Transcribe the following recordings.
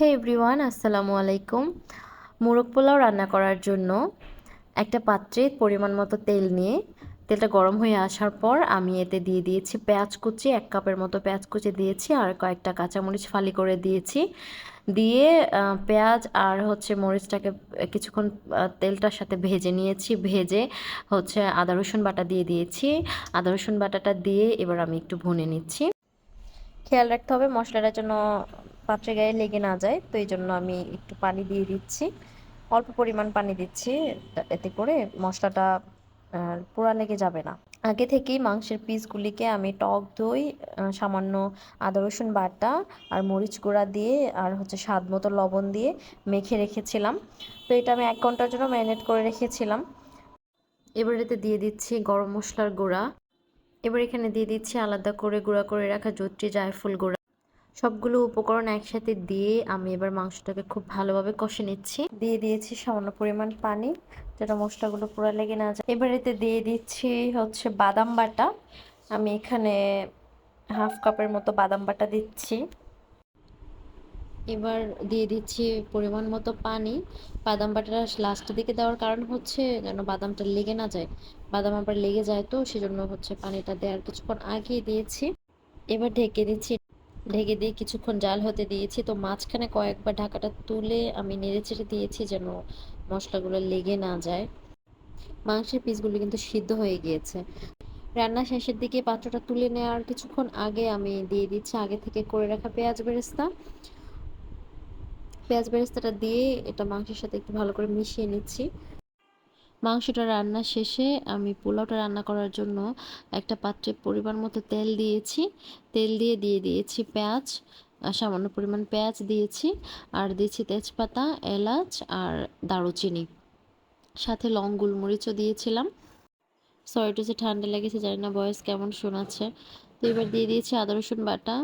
হে everyone, আসসালামু আলাইকুম। মোরগ পোলাও রান্না করার জন্য একটা পাত্রে পরিমাণ মতো তেল নিয়ে তেলটা গরম হয়ে আসার পর আমি এতে দিয়ে দিয়েছি পেঁয়াজ কুচি, 1 কাপের মতো পেঁয়াজ কুচি দিয়েছি, আর কয়েকটা কাঁচামরিচ ফালি করে দিয়েছি। দিয়ে পেঁয়াজ আর মরিচটাকে কিছুক্ষণ তেলটার সাথে ভেজে নিয়েছি। ভেজে আদা রসুন বাটা দিয়ে দিয়েছি। আদা রসুন বাটাটা দিয়ে এবার আমি একটু ভুনে নিচ্ছি। খেয়াল রাখতে হবে মশলাটার জন্য পাত্রে গায়ে লেগে না যায়, তো এই জন্য আমি একটু পানি দিয়ে দিচ্ছি, অল্প পরিমাণ পানি দিচ্ছি, এতে করে মশলাটা পোড়া লেগে যাবে না। আগে থেকেই মাংসের পিসগুলিকে আমি টক দই, সামান্য আদা রসুন বাটা আর মরিচ গুঁড়া দিয়ে আর স্বাদ মতো লবণ দিয়ে মেখে রেখেছিলাম। তো এটা আমি 1 ঘন্টার জন্য ম্যারিনেট করে রেখেছিলাম। এবার এতে দিয়ে দিচ্ছি গরম মশলার গুঁড়া। এবার এখানে দিয়ে দিচ্ছি আলাদা করে গুঁড়া করে রাখা জয়ত্রী জায়ফল গুঁড়া। সবগুলো উপকরণ একসাথে দিয়ে আমি এবার মাংসটাকে খুব ভালোভাবে কষে নিচ্ছি। দিয়ে দিয়েছি সামান্য পরিমাণ পানি, যেটা মশলাগুলো পুরো লেগে না যায়। এবার এতে দিয়ে দিচ্ছি বাদাম বাটা। আমি এখানে 1/2 কাপের মতো বাদাম বাটা দিচ্ছি। এবার দিয়ে দিচ্ছি পরিমাণ মতো পানি। বাদাম বাটাটা লাস্টের দিকে দেওয়ার কারণ যেন বাদামটা লেগে না যায়। বাদাম আবার লেগে যায়, তো সেজন্য পানিটা দেওয়ার কিছুক্ষণ আগেই দিয়েছি। এবার ঢেকে দিচ্ছি। ঢেকে দিয়ে কিছুক্ষণ জাল হতে দিয়েছি। তো মাঝখানে কয়েকবার ঢাকাটা তুলে আমি নেড়েচেড়ে দিয়েছি যেন মশলাগুলো লেগে না যায়। মাংসের পিসগুলো কিন্তু সিদ্ধ হয়ে গিয়েছে। রান্না শেষের দিকে পাত্রটা তুলে নেওয়ার কিছুক্ষণ আগে আমি দিয়ে দিচ্ছি আগে থেকে করে রাখা পেঁয়াজ বেরেস্তা। পেঁয়াজ বেরেস্তাটা দিয়ে এটা মাংসের সাথে একটু ভালো করে মিশিয়ে নিচ্ছি। মাংসটা রান্না শেষে আমি পোলাওটা রান্না করার জন্য একটা পাত্রে পরিমাণ মতো তেল দিয়েছি। তেল দিয়ে দিয়েছি পেঁয়াজ, সামান্য পরিমাণ পেঁয়াজ দিয়েছি, আর দিয়েছি তেজপাতা, এলাচ আর দারুচিনি, সাথে লং গোলমরিচও দিয়েছিলাম। সরি টু সে ঠান্ডা লেগেছে, জানি না ভয়েস কেমন শোনাচ্ছে। তো এবার দিয়ে দিয়েছি আদা রসুন বাটা।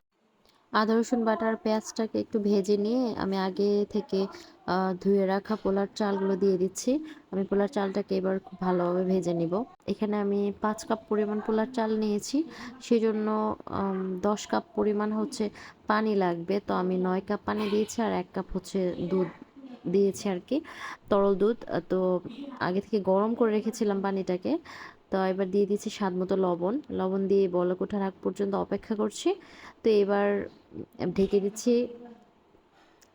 আদা রসুন বাটা আর পেঁয়াজটাকে একটু ভেজে নিয়ে আমি আগে থেকে ধুয়ে রাখা পোলার চালগুলো দিয়ে দিচ্ছি। আমি পোলার চালটাকে এবার খুব ভালোভাবে ভেজে নিব। এখানে আমি 5 কাপ পরিমাণ পোলার চাল নিয়েছি, সেজন্য 10 কাপ পরিমাণ পানি লাগবে। তো আমি 9 কাপ পানি দিয়েছি আর 1 কাপ দুধ দিয়েছি আর কি, তরল দুধ। তো আগে থেকে গরম করে রেখেছিলাম পানিটাকে। তো এবার দিয়ে দিচ্ছি স্বাদ মতো লবণ। লবণ দিয়ে বলক ওঠার আগ পর্যন্ত অপেক্ষা করছি। তো এবার ঢেকে দিচ্ছি।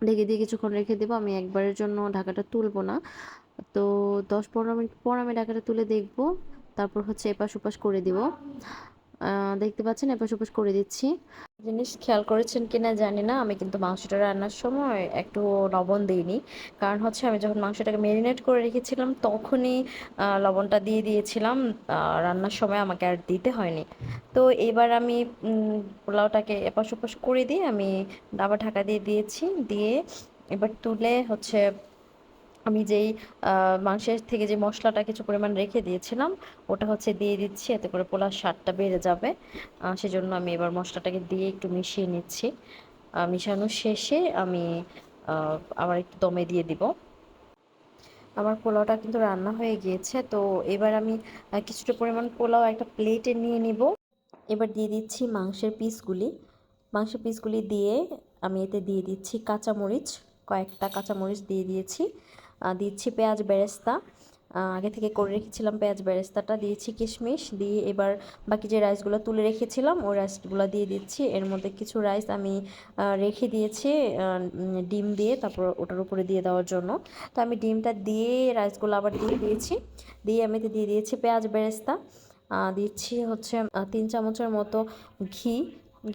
ঢেকে দিয়ে কিছুক্ষণ রেখে দেবো। আমি একবারের জন্য ঢাকাটা তুলবো না। তো 10-15 মিনিট পর আমি ঢাকাটা তুলে দেখবো। তারপর এপাশ ওপাশ করে দিব। দেখতে পাচ্ছেন এপাশ ওপাশ করে দিচ্ছি। জিনিস খেয়াল করেছেন কিনা জানি না, আমি কিন্তু মাংসটা রান্নার সময় একটু লবণ দিইনি। কারণ আমি যখন মাংসটাকে ম্যারিনেট করে রেখেছিলাম তখনই লবণটা দিয়ে দিয়েছিলাম। রান্নার সময় আমাকে আর দিতে হয়নি। তো এবার আমি পোলাওটাকে এপাশ ওপাশ করে দিয়ে আমি আবার ঢাকা দিয়ে দিয়েছি। দিয়ে এবার তুলে আমি যেই মাংসের থেকে যে মশলাটা কিছু পরিমাণ রেখে দিয়েছিলাম ওটা দিয়ে দিচ্ছি, এতে করে পোলার স্বাদটা বেড়ে যাবে। সেজন্য আমি এবার মশলাটাকে দিয়ে একটু মিশিয়ে নিচ্ছি। মিশানোর শেষে আমি আবার একটু দমে দিয়ে দিব। আমার পোলাওটা কিন্তু রান্না হয়ে গিয়েছে। তো এবার আমি কিছুটা পরিমাণ পোলাও একটা প্লেটে নিয়ে নিব। এবার দিয়ে দিচ্ছি মাংসের পিসগুলি। মাংসের পিসগুলি দিয়ে আমি এতে দিয়ে দিচ্ছি কাঁচামরিচ, কয়েকটা কাঁচামরিচ দিয়ে দিয়েছি। দিচ্ছি পেঁয়াজ বেরেস্তা, আগে থেকে করে রেখেছিলাম পেঁয়াজ বেরেস্তাটা, দিয়েছি কিশমিশ। দিয়ে এবার বাকি যে রাইসগুলো তুলে রেখেছিলাম ওই রাইসগুলো দিয়ে দিচ্ছি। এর মধ্যে কিছু রাইস আমি রেখে দিয়েছি ডিম দিয়ে, তারপর ওটার উপরে দিয়ে দেওয়ার জন্য। তো আমি ডিমটা দিয়ে রাইসগুলো আবার দিয়ে দিয়েছি। দিয়ে আমি দিয়ে দিয়েছি পেঁয়াজ বেরেস্তা। দিচ্ছি 3 চামচের মতো ঘি।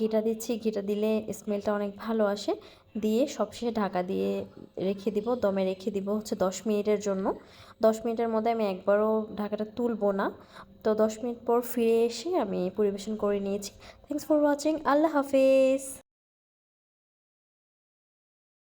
ঘিটা দিচ্ছি, ঘিটা দিলে স্মেলটা অনেক ভালো আসে। দিয়ে সবশেষে ঢাকা দিয়ে রেখে দিব, দমে রেখে দিব 10 মিনিটের জন্য। 10 মিনিটের মধ্যে আমি একবারও ঢাকাটা তুলবো না। তো 10 মিনিট পর ফিরে এসে আমি পরিবেশন করে নিয়েছি। Thanks for watching. আল্লাহ হাফেজ।